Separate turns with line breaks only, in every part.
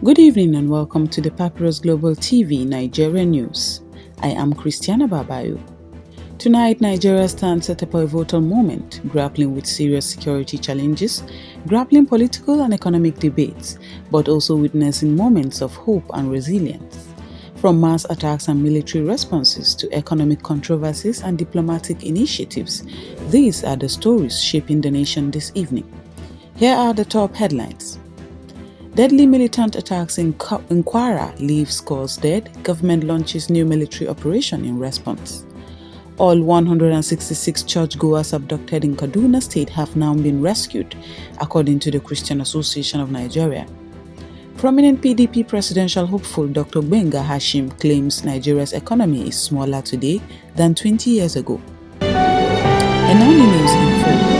Good evening and welcome to the Papyrus Global TV Nigeria News. I am Christiana Babayo. Tonight, Nigeria stands at a pivotal moment, grappling with serious security challenges, grappling political and economic debates, but also witnessing moments of hope and resilience. From mass attacks and military responses to economic controversies and diplomatic initiatives, these are the stories shaping the nation this evening. Here are the top headlines. Deadly militant attacks in Kwara leave scores dead. Government launches new military operation in response. All 166 churchgoers abducted in Kaduna State have now been rescued, according to the Christian Association of Nigeria. Prominent PDP presidential hopeful Dr. Gbenga Hashim claims Nigeria's economy is smaller today than 20 years ago. And now the news in full.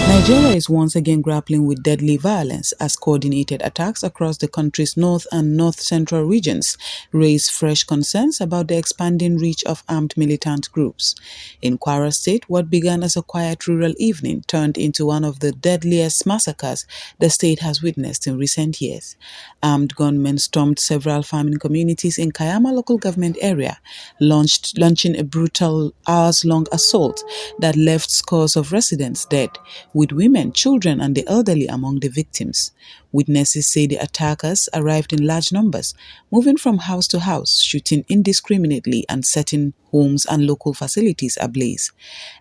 Nigeria is once again grappling with deadly violence as coordinated attacks across the country's north and north-central regions raise fresh concerns about the expanding reach of armed militant groups. In Kwara State, what began as a quiet rural evening turned into one of the deadliest massacres the state has witnessed in recent years. Armed gunmen stormed several farming communities in Kayama local government area, launching a brutal hours-long assault that left scores of residents dead, with women, children and the elderly among the victims. Witnesses say the attackers arrived in large numbers, moving from house to house, shooting indiscriminately and setting homes and local facilities ablaze.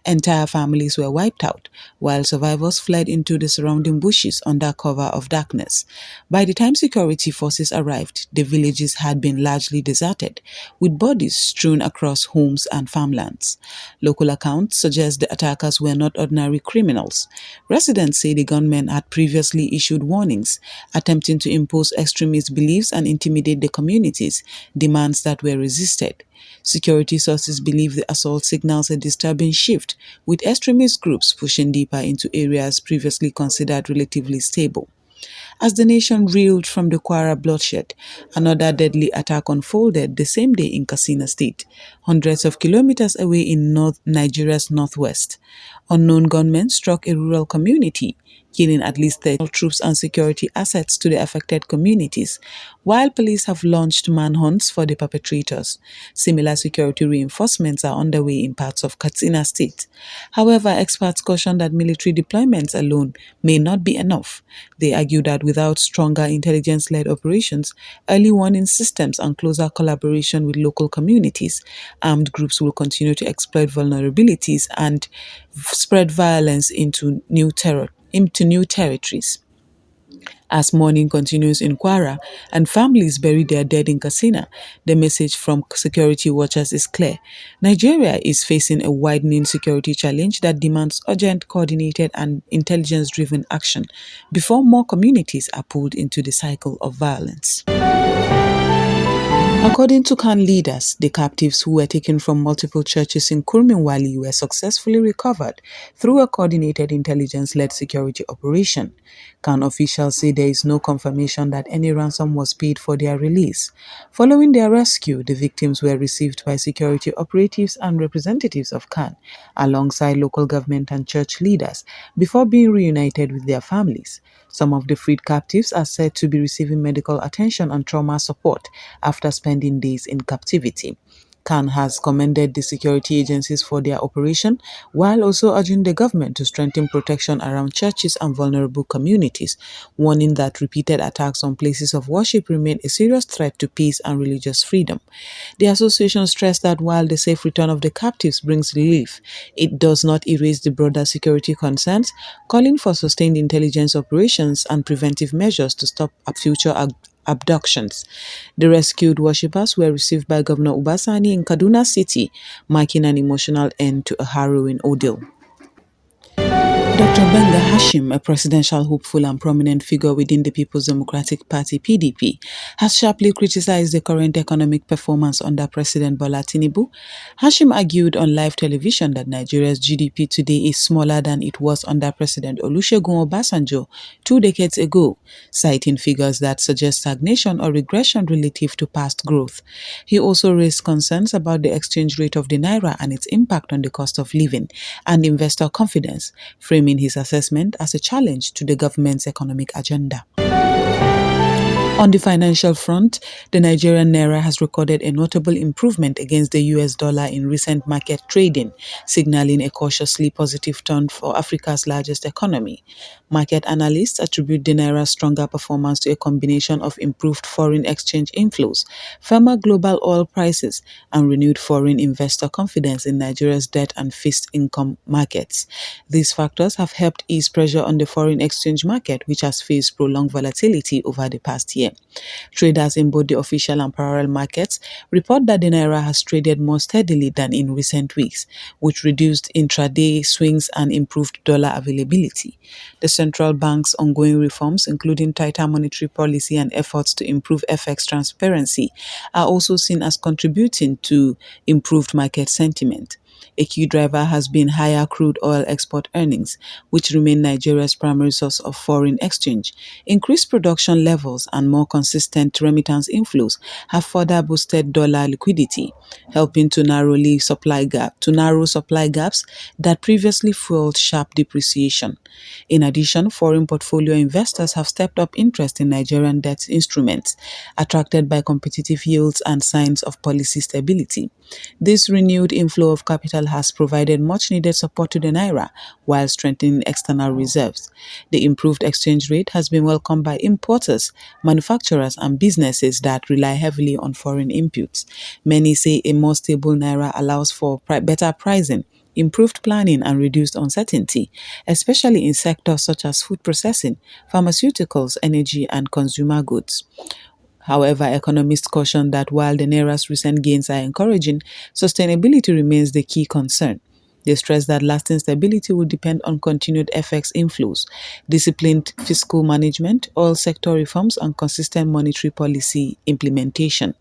Entire families were wiped out, while survivors fled into the surrounding bushes under cover of darkness. By the time security forces arrived, the villages had been largely deserted, with bodies strewn across homes and farmlands. Local accounts suggest the attackers were not ordinary criminals. Residents say the gunmen had previously issued warnings, attempting to impose extremist beliefs and intimidate the communities, demands that were resisted. Security sources believe the assault signals a disturbing shift, with extremist groups pushing deeper into areas previously considered relatively stable. As the nation reeled from the Kwara bloodshed, another deadly attack unfolded the same day in Katsina State, hundreds of kilometers away in Nigeria's northwest. Unknown gunmen struck a rural community, killing at least 30 troops and security assets to the affected communities, while police have launched manhunts for the perpetrators. Similar security reinforcements are underway in parts of Katsina State. However, experts caution that military deployments alone may not be enough. They argue that without stronger intelligence-led operations, early warning systems and closer collaboration with local communities, armed groups will continue to exploit vulnerabilities and spread violence into new territories. As mourning continues in Kwara and families bury their dead in Katsina, the message from security watchers is clear. Nigeria is facing a widening security challenge that demands urgent, coordinated and intelligence-driven action before more communities are pulled into the cycle of violence. According to Khan leaders, the captives who were taken from multiple churches in Kurminwali were successfully recovered through a coordinated intelligence-led security operation. Khan officials say there is no confirmation that any ransom was paid for their release. Following their rescue, the victims were received by security operatives and representatives of Khan, alongside local government and church leaders, before being reunited with their families. Some of the freed captives are said to be receiving medical attention and trauma support after spending days in captivity. Khan has commended the security agencies for their operation, while also urging the government to strengthen protection around churches and vulnerable communities, warning that repeated attacks on places of worship remain a serious threat to peace and religious freedom. The association stressed that while the safe return of the captives brings relief, it does not erase the broader security concerns, calling for sustained intelligence operations and preventive measures to stop future abductions. The rescued worshippers were received by Governor Ubasani in Kaduna City, marking an emotional end to a harrowing ordeal. Dr. Gbenga Hashim, a presidential hopeful and prominent figure within the People's Democratic Party (PDP), has sharply criticized the current economic performance under President Bola Tinubu. Hashim argued on live television that Nigeria's GDP today is smaller than it was under President Olusegun Obasanjo 2 decades ago, citing figures that suggest stagnation or regression relative to past growth. He also raised concerns about the exchange rate of the Naira and its impact on the cost of living and investor confidence, framing his assessment as a challenge to the government's economic agenda. On the financial front, the Nigerian Naira has recorded a notable improvement against the US dollar in recent market trading, signaling a cautiously positive turn for Africa's largest economy. Market analysts attribute the Naira's stronger performance to a combination of improved foreign exchange inflows, firmer global oil prices, and renewed foreign investor confidence in Nigeria's debt and fixed income markets. These factors have helped ease pressure on the foreign exchange market, which has faced prolonged volatility over the past year. Traders in both the official and parallel markets report that the Naira has traded more steadily than in recent weeks, which reduced intraday swings and improved dollar availability. The central bank's ongoing reforms, including tighter monetary policy and efforts to improve FX transparency, are also seen as contributing to improved market sentiment. A key driver has been higher crude oil export earnings, which remain Nigeria's primary source of foreign exchange. Increased production levels and more consistent remittance inflows have further boosted dollar liquidity, helping to narrow supply gaps that previously fueled sharp depreciation. In addition, foreign portfolio investors have stepped up interest in Nigerian debt instruments, attracted by competitive yields and signs of policy stability. This renewed inflow of capital has provided much needed support to the Naira while strengthening external reserves. The improved exchange rate has been welcomed by importers, manufacturers, and businesses that rely heavily on foreign inputs. Many say a more stable Naira allows for better pricing, improved planning, and reduced uncertainty, especially in sectors such as food processing, pharmaceuticals, energy, and consumer goods. However, economists caution that while the Naira's recent gains are encouraging, sustainability remains the key concern. They stress that lasting stability will depend on continued FX inflows, disciplined fiscal management, oil sector reforms, and consistent monetary policy implementation.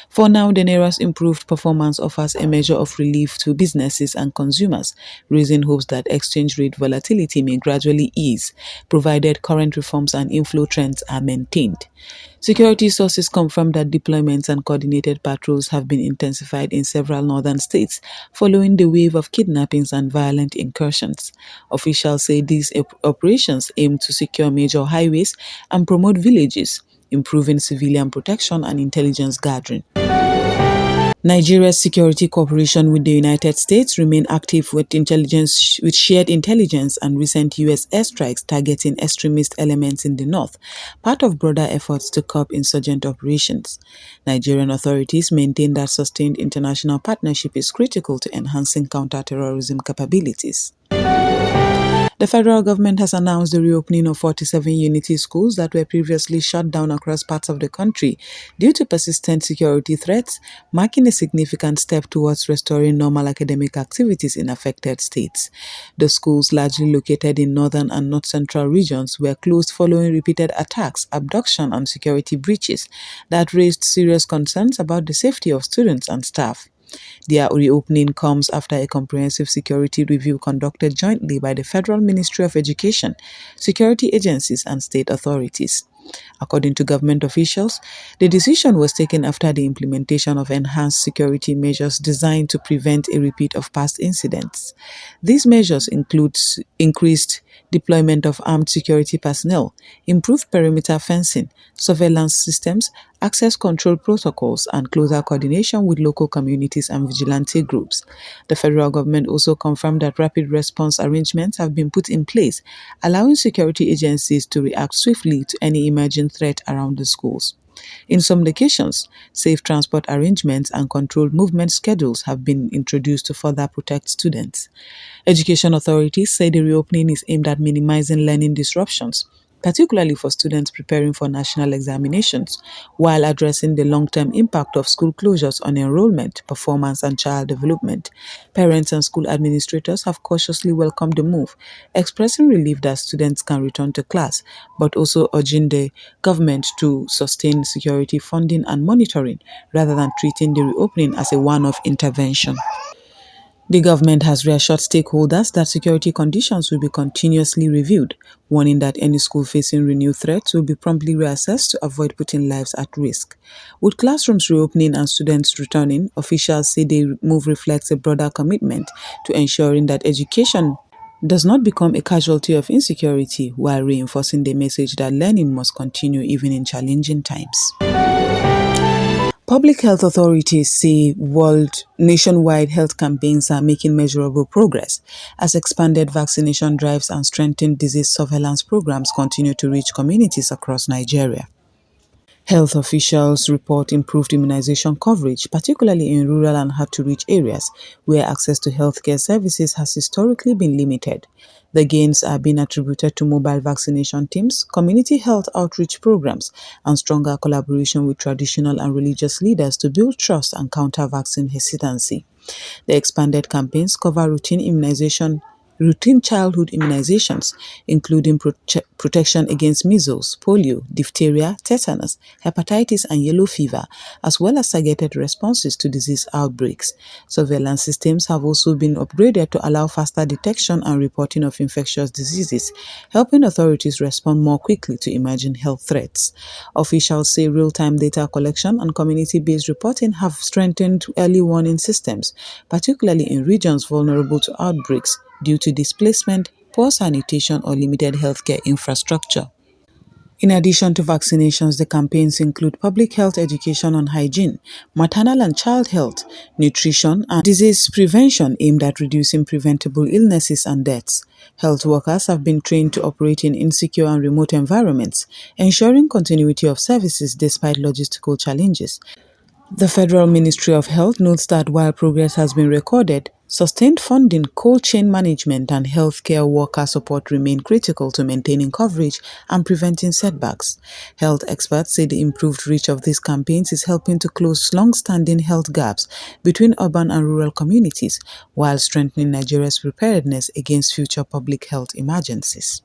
For now, the Naira's improved performance offers a measure of relief to businesses and consumers, raising hopes that exchange rate volatility may gradually ease, provided current reforms and inflow trends are maintained. Security sources confirm that deployments and coordinated patrols have been intensified in several northern states following the wave of kidnappings and violent incursions. Officials say these operations aim to secure major highways and promote villages, improving civilian protection and intelligence gathering. Nigeria's security cooperation with the United States remain active with shared intelligence and recent US airstrikes targeting extremist elements in the north, part of broader efforts to curb insurgent operations. Nigerian authorities maintain that sustained international partnership is critical to enhancing counter-terrorism capabilities. The federal government has announced the reopening of 47 unity schools that were previously shut down across parts of the country due to persistent security threats, marking a significant step towards restoring normal academic activities in affected states. The schools, largely located in northern and north-central regions, were closed following repeated attacks, abduction, and security breaches that raised serious concerns about the safety of students and staff. Their reopening comes after a comprehensive security review conducted jointly by the Federal Ministry of Education, security agencies, and state authorities. According to government officials, the decision was taken after the implementation of enhanced security measures designed to prevent a repeat of past incidents. These measures include increased deployment of armed security personnel, improved perimeter fencing, surveillance systems, access control protocols, and closer coordination with local communities and vigilante groups. The federal government also confirmed that rapid response arrangements have been put in place, allowing security agencies to react swiftly to any emerging threat around the schools. In some locations, safe transport arrangements and controlled movement schedules have been introduced to further protect students. Education authorities say the reopening is aimed at minimizing learning disruptions, particularly for students preparing for national examinations, while addressing the long-term impact of school closures on enrollment, performance, and child development. Parents and school administrators have cautiously welcomed the move, expressing relief that students can return to class, but also urging the government to sustain security funding and monitoring rather than treating the reopening as a one-off intervention. The government has reassured stakeholders that security conditions will be continuously reviewed, warning that any school facing renewed threats will be promptly reassessed to avoid putting lives at risk. With classrooms reopening and students returning, officials say the move reflects a broader commitment to ensuring that education does not become a casualty of insecurity while reinforcing the message that learning must continue even in challenging times. Public health authorities say nationwide health campaigns are making measurable progress as expanded vaccination drives and strengthened disease surveillance programs continue to reach communities across Nigeria. Health officials report improved immunization coverage, particularly in rural and hard-to-reach areas where access to healthcare services has historically been limited. The gains are being attributed to mobile vaccination teams, community health outreach programs, and stronger collaboration with traditional and religious leaders to build trust and counter vaccine hesitancy. The expanded campaigns cover routine childhood immunizations, including protection against measles, polio, diphtheria, tetanus, hepatitis, and yellow fever, as well as targeted responses to disease outbreaks. Surveillance systems have also been upgraded to allow faster detection and reporting of infectious diseases, helping authorities respond more quickly to emerging health threats. Officials say real-time data collection and community-based reporting have strengthened early warning systems, particularly in regions vulnerable to outbreaks due to displacement, poor sanitation, or limited healthcare infrastructure. In addition to vaccinations, the campaigns include public health education on hygiene, maternal and child health, nutrition, and disease prevention aimed at reducing preventable illnesses and deaths. Health workers have been trained to operate in insecure and remote environments, ensuring continuity of services despite logistical challenges. The Federal Ministry of Health notes that while progress has been recorded, sustained funding, cold chain management, and healthcare worker support remain critical to maintaining coverage and preventing setbacks. Health experts say the improved reach of these campaigns is helping to close long-standing health gaps between urban and rural communities, while strengthening Nigeria's preparedness against future public health emergencies.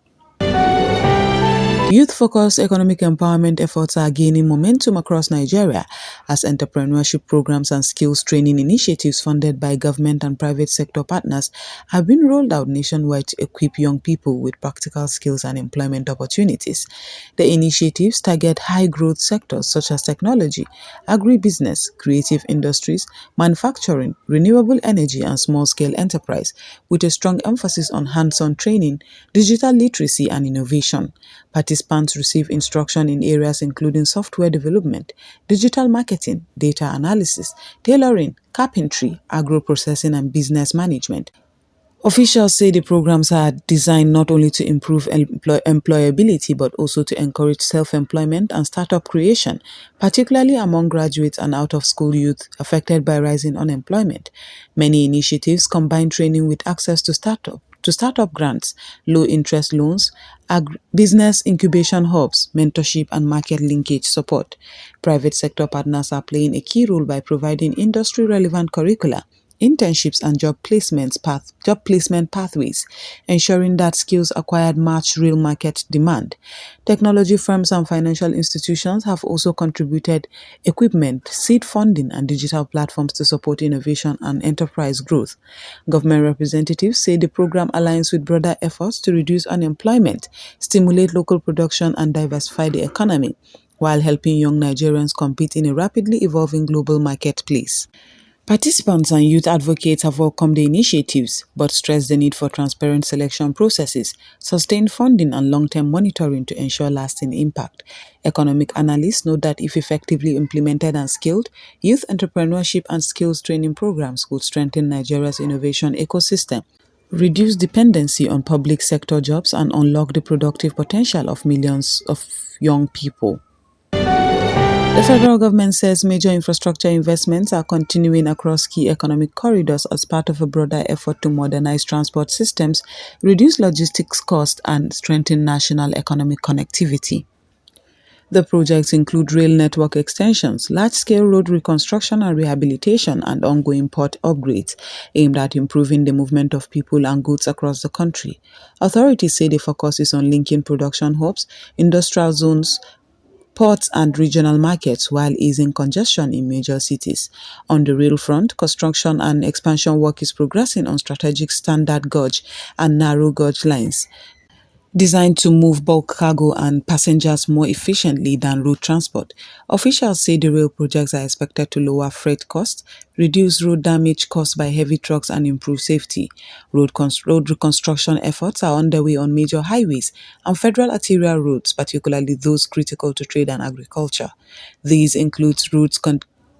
Youth-focused economic empowerment efforts are gaining momentum across Nigeria as entrepreneurship programs and skills training initiatives funded by government and private sector partners have been rolled out nationwide to equip young people with practical skills and employment opportunities. The initiatives target high-growth sectors such as technology, agribusiness, creative industries, manufacturing, renewable energy, and small-scale enterprise, with a strong emphasis on hands-on training, digital literacy, and innovation. Participants receive instruction in areas including software development, digital marketing, data analysis, tailoring, carpentry, agro-processing, and business management. Officials say the programs are designed not only to improve employability but also to encourage self-employment and startup creation, particularly among graduates and out-of-school youth affected by rising unemployment. Many initiatives combine training with access to startup grants, low-interest loans, business incubation hubs, mentorship, and market linkage support. Private sector partners are playing a key role by providing industry-relevant curricula, internships, and job placement pathways, ensuring that skills acquired match real market demand. Technology firms and financial institutions have also contributed equipment, seed funding, and digital platforms to support innovation and enterprise growth. Government representatives say the program aligns with broader efforts to reduce unemployment, stimulate local production, and diversify the economy, while helping young Nigerians compete in a rapidly evolving global marketplace. Participants and youth advocates have welcomed the initiatives, but stressed the need for transparent selection processes, sustained funding, and long-term monitoring to ensure lasting impact. Economic analysts note that if effectively implemented and scaled, youth entrepreneurship and skills training programs could strengthen Nigeria's innovation ecosystem, reduce dependency on public sector jobs, and unlock the productive potential of millions of young people. The federal government says major infrastructure investments are continuing across key economic corridors as part of a broader effort to modernize transport systems, reduce logistics costs, and strengthen national economic connectivity. The projects include rail network extensions, large-scale road reconstruction and rehabilitation, and ongoing port upgrades aimed at improving the movement of people and goods across the country. Authorities say the focus is on linking production hubs, industrial zones, ports, and regional markets while easing congestion in major cities. On the rail front, construction and expansion work is progressing on strategic standard gauge and narrow gauge lines. Designed to move bulk cargo and passengers more efficiently than road transport, officials say the rail projects are expected to lower freight costs, reduce road damage caused by heavy trucks, and improve safety. Road reconstruction efforts are underway on major highways and federal arterial roads, particularly those critical to trade and agriculture. These include routes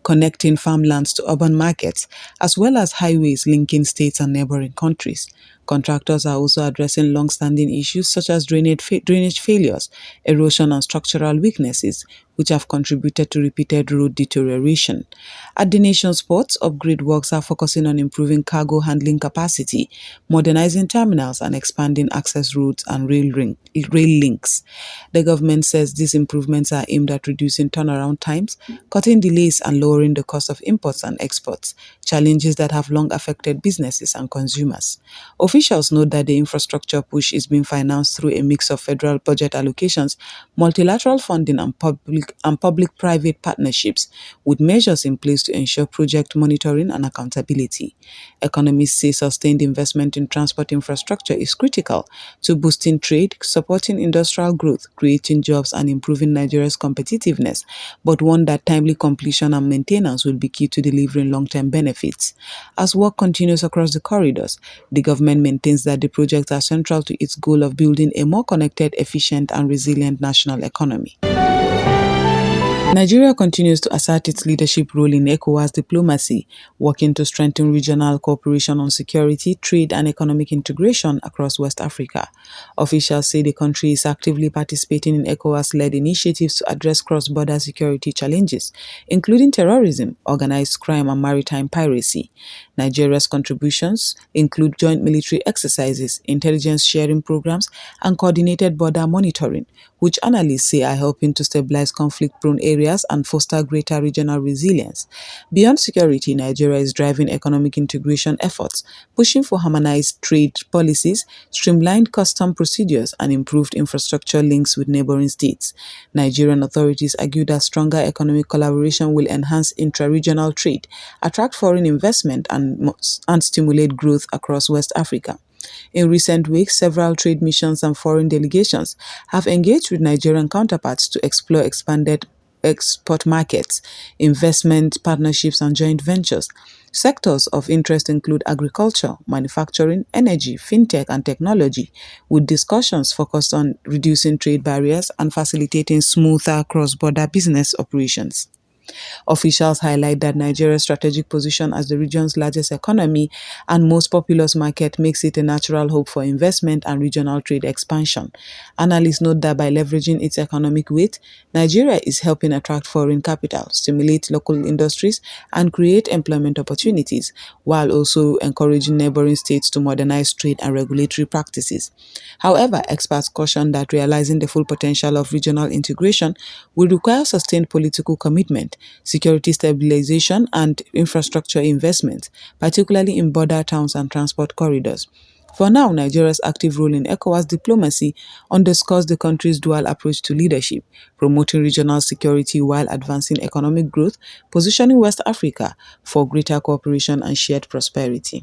connecting farmlands to urban markets, as well as highways linking states and neighboring countries. Contractors are also addressing long-standing issues such as drainage failures, erosion, and structural weaknesses, which have contributed to repeated road deterioration. At the nation's ports, upgrade works are focusing on improving cargo handling capacity, modernizing terminals, and expanding access routes and rail links. The government says these improvements are aimed at reducing turnaround times, cutting delays, and lowering the cost of imports and exports, challenges that have long affected businesses and consumers. Officials note that the infrastructure push is being financed through a mix of federal budget allocations, multilateral funding, and public-private partnerships, with measures in place to ensure project monitoring and accountability. Economists say sustained investment in transport infrastructure is critical to boosting trade, supporting industrial growth, creating jobs, and improving Nigeria's competitiveness, but one that timely completion and maintenance will be key to delivering long-term benefits. As work continues across the corridors, the government maintains that the projects are central to its goal of building a more connected, efficient, and resilient national economy. Nigeria continues to assert its leadership role in ECOWAS diplomacy, working to strengthen regional cooperation on security, trade, and economic integration across West Africa. Officials say the country is actively participating in ECOWAS-led initiatives to address cross-border security challenges, including terrorism, organized crime, and maritime piracy. Nigeria's contributions include joint military exercises, intelligence sharing programs, and coordinated border monitoring, which analysts say are helping to stabilize conflict-prone areas and foster greater regional resilience. Beyond security, Nigeria is driving economic integration efforts, pushing for harmonized trade policies, streamlined custom procedures, and improved infrastructure links with neighboring states. Nigerian authorities argue that stronger economic collaboration will enhance intra-regional trade, attract foreign investment, and stimulate growth across West Africa. In recent weeks, several trade missions and foreign delegations have engaged with Nigerian counterparts to explore expanded export markets, investment partnerships, and joint ventures. Sectors of interest include agriculture, manufacturing, energy, fintech, and technology, with discussions focused on reducing trade barriers and facilitating smoother cross-border business operations. Officials highlight that Nigeria's strategic position as the region's largest economy and most populous market makes it a natural hub for investment and regional trade expansion. Analysts note that by leveraging its economic weight, Nigeria is helping attract foreign capital, stimulate local industries, and create employment opportunities, while also encouraging neighboring states to modernize trade and regulatory practices. However, experts caution that realizing the full potential of regional integration will require sustained political commitment, security stabilization, and infrastructure investment, particularly in border towns and transport corridors. For now, Nigeria's active role in ECOWAS diplomacy underscores the country's dual approach to leadership, promoting regional security while advancing economic growth, positioning West Africa for greater cooperation and shared prosperity.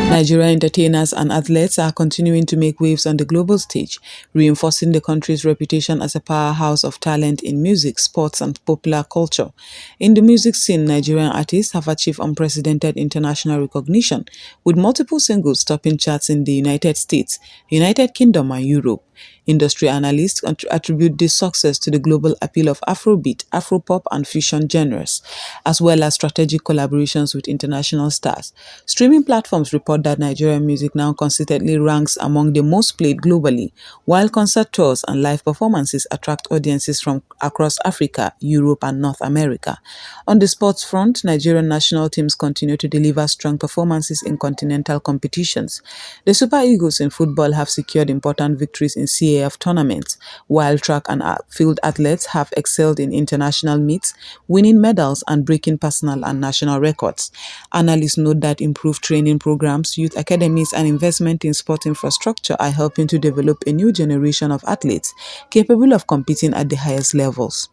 Nigerian entertainers and athletes are continuing to make waves on the global stage, reinforcing the country's reputation as a powerhouse of talent in music, sports, and popular culture. In the music scene, Nigerian artists have achieved unprecedented international recognition, with multiple singles topping charts in the United States, United Kingdom, and Europe. Industry analysts attribute this success to the global appeal of Afrobeat, Afropop, and fusion genres, as well as strategic collaborations with international stars. Streaming platforms report that Nigerian music now consistently ranks among the most played globally, while concert tours and live performances attract audiences from across Africa, Europe, and North America. On the sports front, Nigerian national teams continue to deliver strong performances in continental competitions. The Super Eagles in football have secured important victories in CAF tournaments, while track and field athletes have excelled in international meets, winning medals and breaking personal and national records. Analysts note that improved training programs, youth academies, and investment in sport infrastructure are helping to develop a new generation of athletes capable of competing at the highest levels.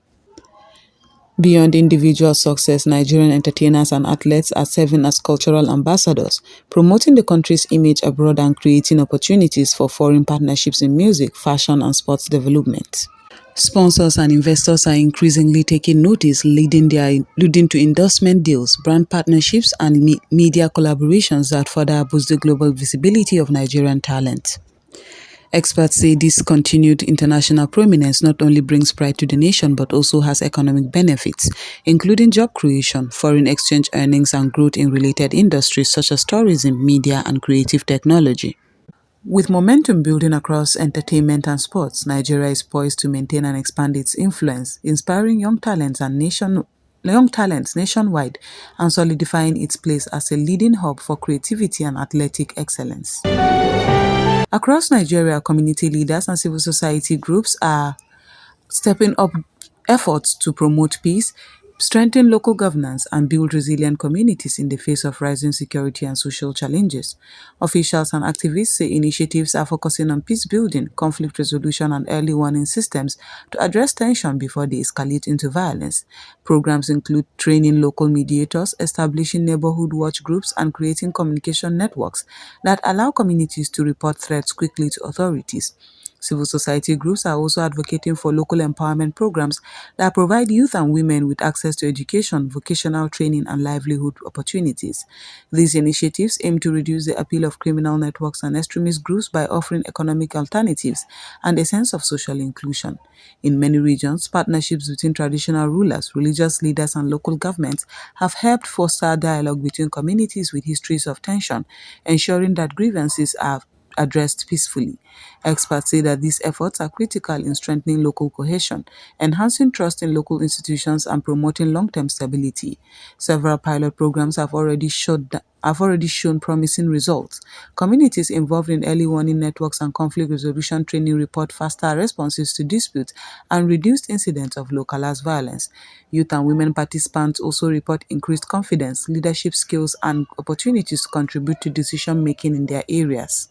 Beyond individual success, Nigerian entertainers and athletes are serving as cultural ambassadors, promoting the country's image abroad and creating opportunities for foreign partnerships in music, fashion, and sports development. Sponsors and investors are increasingly taking notice, leading to endorsement deals, brand partnerships, and media collaborations that further boost the global visibility of Nigerian talent. Experts say this continued international prominence not only brings pride to the nation but also has economic benefits, including job creation, foreign exchange earnings, and growth in related industries such as tourism, media, and creative technology. With momentum building across entertainment and sports, Nigeria is poised to maintain and expand its influence, inspiring young talents nationwide and solidifying its place as a leading hub for creativity and athletic excellence. Across Nigeria, community leaders and civil society groups are stepping up efforts to promote peace, strengthen local governance, and build resilient communities in the face of rising security and social challenges. Officials and activists say initiatives are focusing on peace building, conflict resolution, and early warning systems to address tension before they escalate into violence. Programs include training local mediators, establishing neighborhood watch groups, and creating communication networks that allow communities to report threats quickly to authorities. Civil society groups are also advocating for local empowerment programs that provide youth and women with access to education, vocational training, and livelihood opportunities. These initiatives aim to reduce the appeal of criminal networks and extremist groups by offering economic alternatives and a sense of social inclusion. In many regions, partnerships between traditional rulers, religious leaders, and local governments have helped foster dialogue between communities with histories of tension, ensuring that grievances are addressed peacefully. Experts say that these efforts are critical in strengthening local cohesion, enhancing trust in local institutions, and promoting long-term stability. Several pilot programs have already shown promising results. Communities involved in early warning networks and conflict resolution training report faster responses to disputes and reduced incidents of localized violence. Youth and women participants also report increased confidence, leadership skills, and opportunities to contribute to decision-making in their areas.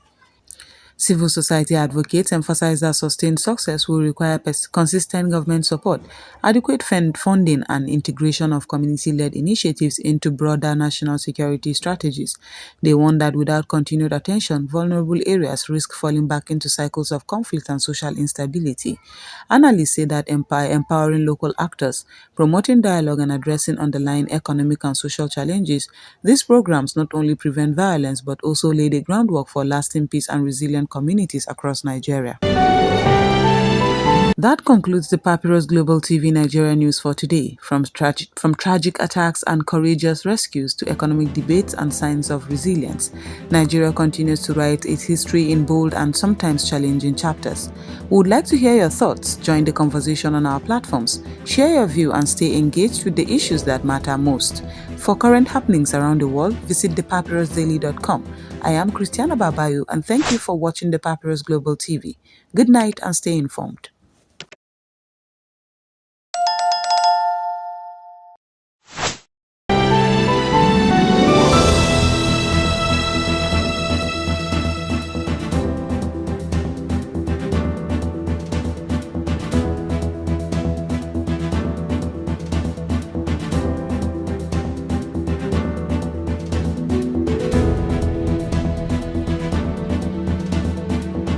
Civil society advocates emphasize that sustained success will require consistent government support, adequate funding, and integration of community-led initiatives into broader national security strategies. They warn that without continued attention, vulnerable areas risk falling back into cycles of conflict and social instability. Analysts say that empowering local actors, promoting dialogue, and addressing underlying economic and social challenges, these programs not only prevent violence but also lay the groundwork for lasting peace and resilient communities across Nigeria. That concludes the Papyrus Global TV Nigeria news for today. From tragic attacks and courageous rescues to economic debates and signs of resilience, Nigeria continues to write its history in bold and sometimes challenging chapters. We would like to hear your thoughts. Join the conversation on our platforms. Share your view and stay engaged with the issues that matter most. For current happenings around the world, visit thepapyrusdaily.com. I am Christiana Babayo and thank you for watching the Papyrus Global TV. Good night and stay informed.